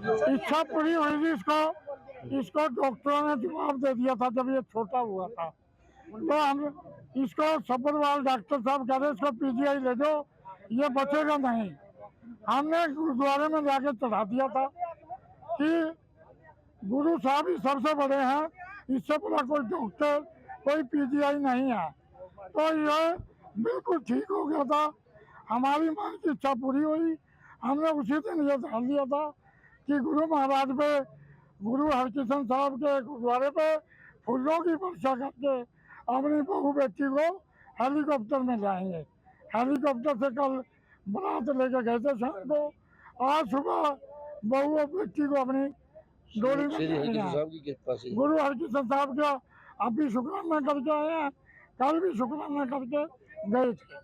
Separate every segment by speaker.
Speaker 1: इच्छा पूरी हुई थी इसको इसको डॉक्टरों ने जवाब दे दिया था जब ये छोटा हुआ था। तो हम इसको सब्बरवाल डॉक्टर साहब कह रहे इसको पीजीआई ले दो, ये बचेगा नहीं। हमने गुरुद्वारे में जाके चढ़ा दिया था कि गुरु साहब ही सबसे बड़े हैं, इससे बड़ा कोई डॉक्टर कोई पीजीआई नहीं है। तो ये बिल्कुल ठीक हो गया था, हमारी मन की इच्छा पूरी हुई। हमने उसी दिन ये ध्यान दिया था कि गुरु महाराज पे, गुरु हरकिशन साहब के गुरुद्वारे पे फूलों की वर्षा करके अपनी बहू बेटी को हेलीकॉप्टर में जाएंगे। हेलीकॉप्टर से कल बारात लेके गए थे शाम को, आज सुबह बहू और बेटी को अपनी डोली में गुरु हरकिशन साहब का अभी शुक्राना करके आए हैं, कल भी शुक्राना करके गए थे।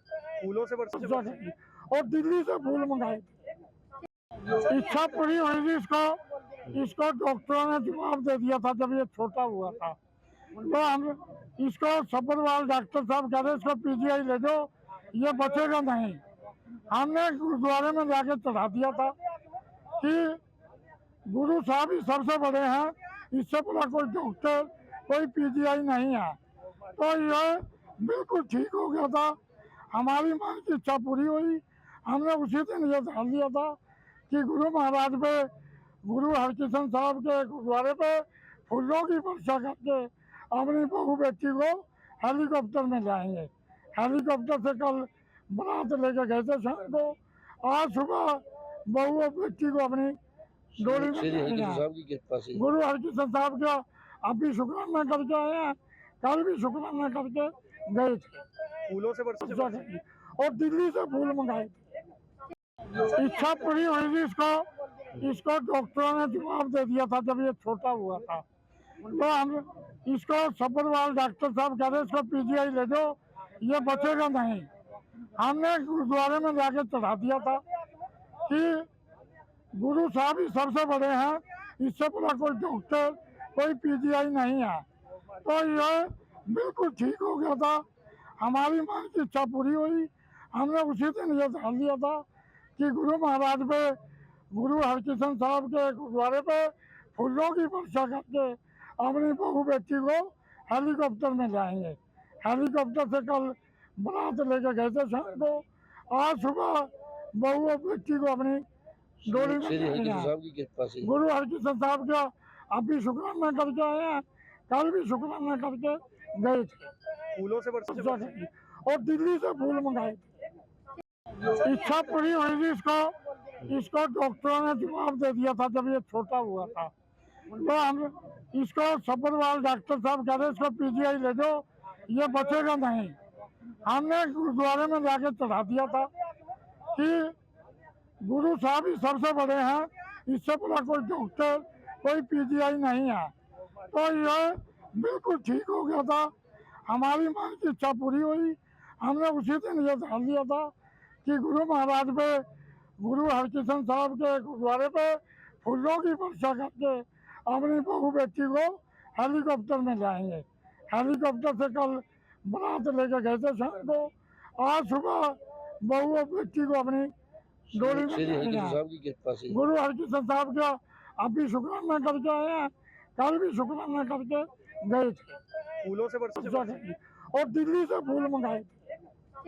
Speaker 2: फूलों से वर्षा
Speaker 1: और दिल्ली से फूल मंगाए थे। इच्छा पूरी हुई थी इसको डॉक्टरों ने जवाब दे दिया था जब ये छोटा हुआ था। तो हम इसको सब्बरवाल डॉक्टर साहब कह रहे इसको पीजीआई ले दो, ये बचेगा नहीं। हमने गुरुद्वारे में जाके चढ़ा दिया था कि गुरु साहब ही सबसे बड़े हैं, इससे बड़ा कोई डॉक्टर कोई पीजीआई नहीं है। तो ये बिल्कुल ठीक हो गया था, हमारी मन की इच्छा पूरी हुई। हमने उसी दिन ये ध्यान दिया था कि गुरु महाराज पे, गुरु हरकिशन साहब के गुरुद्वारे पे फूलों की वर्षा करके अपनी बहू बेटी को हेलीकॉप्टर में जाएंगे। हेलीकॉप्टर से कल बारात लेके गए थे शाम को, आज सुबह बहू और बेटी को अपनी डोली में गुरु हरकिशन साहब का अभी शुक्राना करके आए हैं, कल भी शुक्राना करके गए थे।
Speaker 2: फूलों से वर्षा
Speaker 1: और दिल्ली से फूल मंगाए थे। इच्छा पूरी हुई थी इसको डॉक्टरों ने जवाब दे दिया था जब ये छोटा हुआ था। तो हम इसको सब्बरवाल डॉक्टर साहब कह रहे इसको पीजीआई ले दो, ये बचेगा नहीं। हमने गुरुद्वारे में जाके चढ़ा दिया था कि गुरु साहब ही सबसे बड़े हैं, इससे बड़ा कोई डॉक्टर कोई पीजीआई नहीं है। तो ये बिल्कुल ठीक हो गया था, हमारी मन की इच्छा पूरी हुई। हमने उसी दिन ये ध्यान दिया था कि गुरु महाराज पे, गुरु हरकिशन साहब के गुरुद्वारे पे फूलों की वर्षा करके अपनी बहू बेटी को हेलीकॉप्टर में जाएंगे। हेलीकॉप्टर से कल बारात लेके गए थे शाम को, आज सुबह बहू और बेटी को अपनी डोली में गुरु हरकिशन साहब का अभी शुक्राना करके आए हैं, कल भी शुक्राना करके गए थे।
Speaker 2: फूलों से वर्षा
Speaker 1: और दिल्ली से फूल मंगाए थे। इच्छा पूरी हुई थी इसको डॉक्टरों ने जवाब दे दिया था जब ये छोटा हुआ था। तो हम इसको सब्बरवाल डॉक्टर साहब कह रहे इसको पीजीआई ले दो, ये बचेगा नहीं। हमने गुरुद्वारे में जाके चढ़ा दिया था कि गुरु साहब ही सबसे बड़े हैं, इससे बड़ा कोई डॉक्टर कोई पीजीआई नहीं है। तो ये बिल्कुल ठीक हो गया था, हमारी मन की इच्छा पूरी हुई। हमने उसी दिन ये ध्यान दिया था कि गुरु महाराज पे, गुरु हरकिशन साहब के गुरुद्वारे पे फूलों की वर्षा करके अपनी बहू बेटी को हेलीकॉप्टर में जाएंगे। हेलीकॉप्टर से कल बारात लेके गए थे शाम को, आज सुबह बहू और बेटी को अपनी डोली में गुरु हरकिशन साहब का अभी शुक्राना करके आए हैं, कल भी शुक्राना करके गए थे।
Speaker 2: फूलों से वर्षा
Speaker 1: और दिल्ली से फूल मंगाए थे।